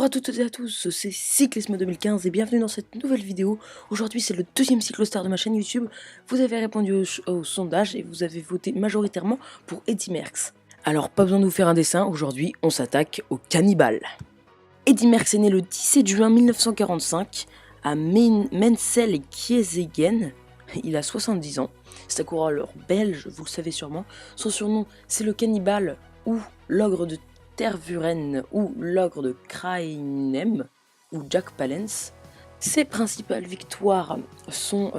Bonjour à toutes et à tous, c'est Cyclisme 2015 et bienvenue dans cette nouvelle vidéo. Aujourd'hui c'est le deuxième cyclostar de ma chaîne YouTube. Vous avez répondu au sondage et vous avez voté majoritairement pour Eddy Merckx. Alors pas besoin de vous faire un dessin, aujourd'hui on s'attaque au cannibale. Eddy Merckx est né le 17 juin 1945 à Mensel-Kiezegen. Il a 70 ans, c'est un coureur belge, vous le savez sûrement. Son surnom c'est le cannibale ou l'ogre de Tervuren ou l'ogre de Krainem ou Jack Palance. Ses principales victoires sont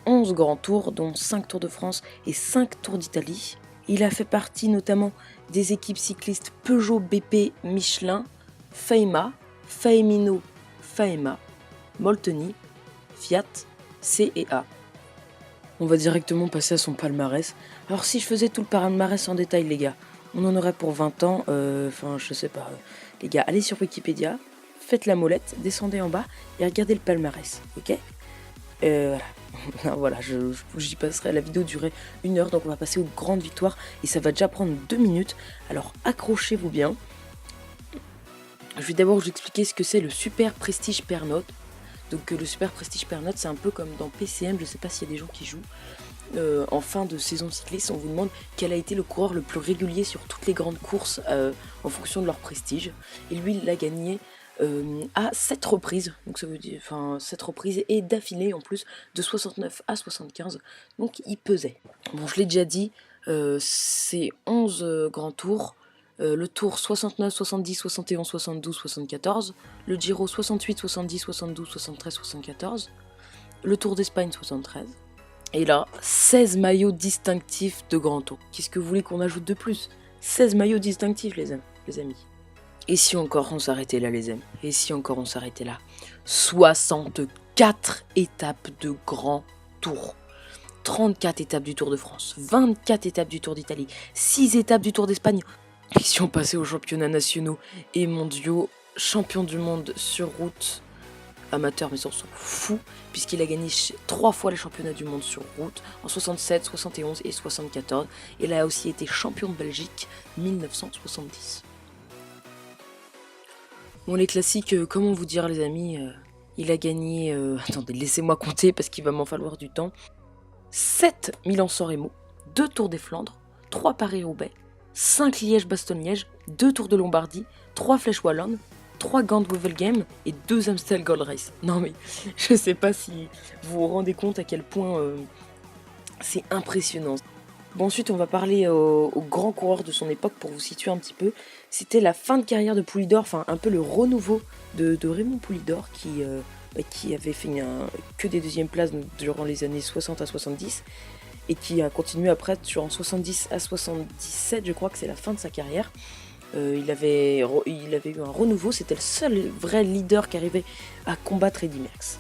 11 grands tours, dont 5 Tours de France et 5 Tours d'Italie. Il a fait partie notamment des équipes cyclistes Peugeot, BP, Michelin, Faema, Faemino, Faema, Molteni, Fiat, C&A. On va directement passer à son palmarès. Alors si je faisais tout le palmarès en détail les gars, on en aurait pour 20 ans, je sais pas. Les gars, allez sur Wikipédia, faites la molette, descendez en bas et regardez le palmarès, ok. Voilà, voilà, j'y passerai, la vidéo durait 1 heure, donc on va passer aux grandes victoires et ça va déjà prendre 2 minutes, alors accrochez-vous bien. Je vais d'abord vous expliquer ce que c'est le Super Prestige Pernod. Donc le Super Prestige Pernod, c'est un peu comme dans PCM, je sais pas s'il y a des gens qui jouent. En fin de saison cycliste, on vous demande quel a été le coureur le plus régulier sur toutes les grandes courses en fonction de leur prestige. Et lui, il l'a gagné à 7 reprises, donc ça veut dire, 7 reprises et d'affilée en plus, de 69 à 75, donc il pesait. Bon, je l'ai déjà dit, c'est 11 grands tours. Le Tour 69, 70, 71, 72, 74, le Giro 68, 70, 72, 73, 74, le Tour d'Espagne 73, et là, 16 maillots distinctifs de Grand Tour. Qu'est-ce que vous voulez qu'on ajoute de plus? 16 maillots distinctifs les amis. Et si encore on s'arrêtait là les amis? Et si encore on s'arrêtait là? 64 étapes de Grand Tour. 34 étapes du Tour de France, 24 étapes du Tour d'Italie, 6 étapes du Tour d'Espagne. Et si on passait aux championnats nationaux et mondiaux, champion du monde sur route, amateur mais on s'en fout, puisqu'il a gagné 3 fois les championnats du monde sur route, en 67, 71 et 74. Il a aussi été champion de Belgique 1970. Bon, les classiques, comment vous dire les amis, il a gagné, attendez, laissez-moi compter parce qu'il va m'en falloir du temps, 7 Milan-San Remo, 2 Tours des Flandres, 3 Paris-Roubaix, 5 Liège-Bastogne-Liège, 2 Tours de Lombardie, 3 Flèche Wallonne, 3 Gand-Wevelgem et 2 Amstel Gold Race. Non mais, je sais pas si vous vous rendez compte à quel point c'est impressionnant. Bon, ensuite on va parler aux grands coureurs de son époque pour vous situer un petit peu. C'était la fin de carrière de Poulidor, enfin un peu le renouveau de Raymond Poulidor qui avait fait que des deuxièmes places durant les années 60 à 70. Et qui a continué après, en 70 à 77, je crois que c'est la fin de sa carrière. Il avait eu un renouveau, c'était le seul vrai leader qui arrivait à combattre Eddy Merckx.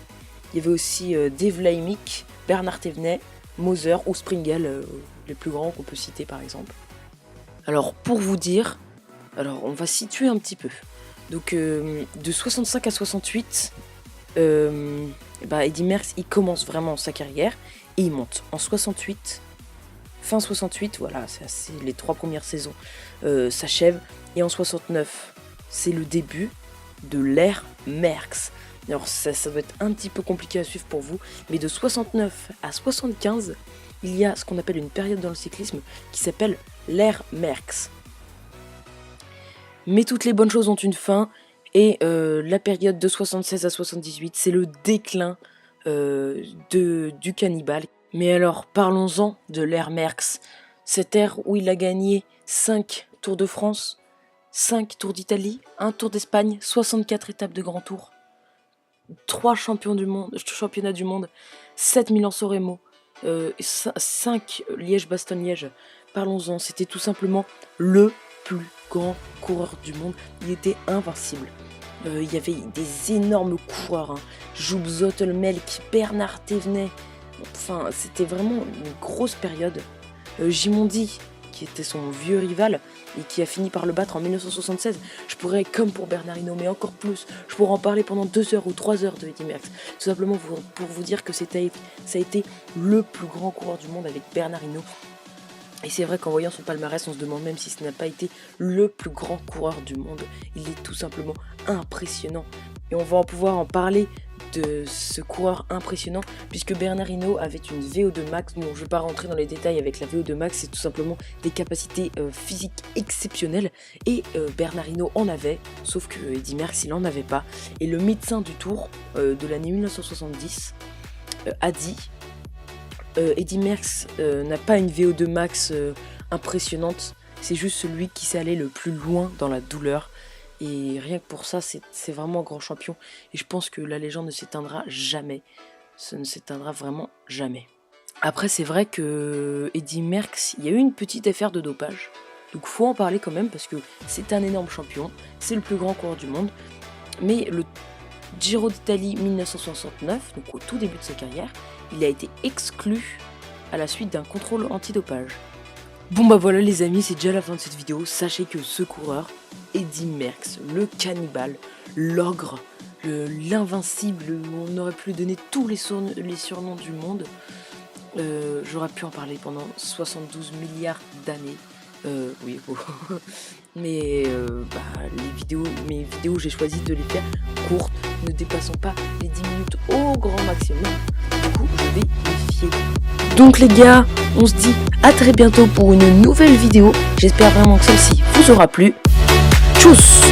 Il y avait aussi Dave Laimick, Bernard Thévenet, Moser ou Springel, les plus grands qu'on peut citer par exemple. Alors pour vous dire, on va situer un petit peu. Donc de 65 à 68, Eddy Merckx il commence vraiment sa carrière. Et il monte en 68, fin 68, voilà, c'est les 3 premières saisons s'achèvent. Et en 69, c'est le début de l'ère Merckx. Alors ça doit être un petit peu compliqué à suivre pour vous, mais de 69 à 75, il y a ce qu'on appelle une période dans le cyclisme qui s'appelle l'ère Merckx. Mais toutes les bonnes choses ont une fin, et la période de 76 à 78, c'est le déclin du cannibale. Mais alors parlons-en de l'ère Merckx, cette ère où il a gagné 5 Tours de France, 5 Tours d'Italie, 1 Tour d'Espagne, 64 étapes de Grand Tour, 3 championnats du monde, 7 Milan-San Remo, 5 Liège-Bastogne-Liège. Parlons-en, c'était tout simplement le plus grand coureur du monde, il était invincible. Il y avait des énormes coureurs, Joop Zoetemelk, Bernard Thévenet, enfin c'était vraiment une grosse période. Gimondi, qui était son vieux rival et qui a fini par le battre en 1976, je pourrais, comme pour Bernard Hinault, mais encore plus, je pourrais en parler pendant 2 heures ou 3 heures de Eddy Merckx, tout simplement pour vous dire que ça a été le plus grand coureur du monde avec Bernard Hinault. Et c'est vrai qu'en voyant son palmarès, on se demande même si ce n'a pas été le plus grand coureur du monde. Il est tout simplement impressionnant. Et on va pouvoir en parler de ce coureur impressionnant, puisque Bernard Hinault avait une VO2 max. Bon, je ne vais pas rentrer dans les détails avec la VO2 max, c'est tout simplement des capacités physiques exceptionnelles. Et Bernard Hinault en avait, sauf que Eddy Merckx, il n'en avait pas. Et le médecin du Tour de l'année 1970 a dit... Eddy Merckx n'a pas une VO2 max impressionnante, c'est juste celui qui s'est allé le plus loin dans la douleur. Et rien que pour ça, c'est vraiment un grand champion. Et je pense que la légende ne s'éteindra jamais. Ça ne s'éteindra vraiment jamais. Après, c'est vrai que Eddy Merckx, il y a eu une petite affaire de dopage. Donc faut en parler quand même parce que c'est un énorme champion. C'est le plus grand coureur du monde. Mais le Giro d'Italie 1969, donc au tout début de sa carrière, il a été exclu à la suite d'un contrôle antidopage. Bon bah voilà les amis, c'est déjà la fin de cette vidéo. Sachez que ce coureur, Eddy Merckx, le cannibale, l'ogre, l'invincible, on aurait pu lui donner tous les surnoms du monde. J'aurais pu en parler pendant 72 milliards d'années. Oui, bon. Mais mes vidéos, j'ai choisi de les faire courtes, ne dépassant pas les 10 minutes au grand maximum. Du coup, je vais les fier. Donc les gars, on se dit à très bientôt pour une nouvelle vidéo. J'espère vraiment que celle-ci vous aura plu. Tchuss!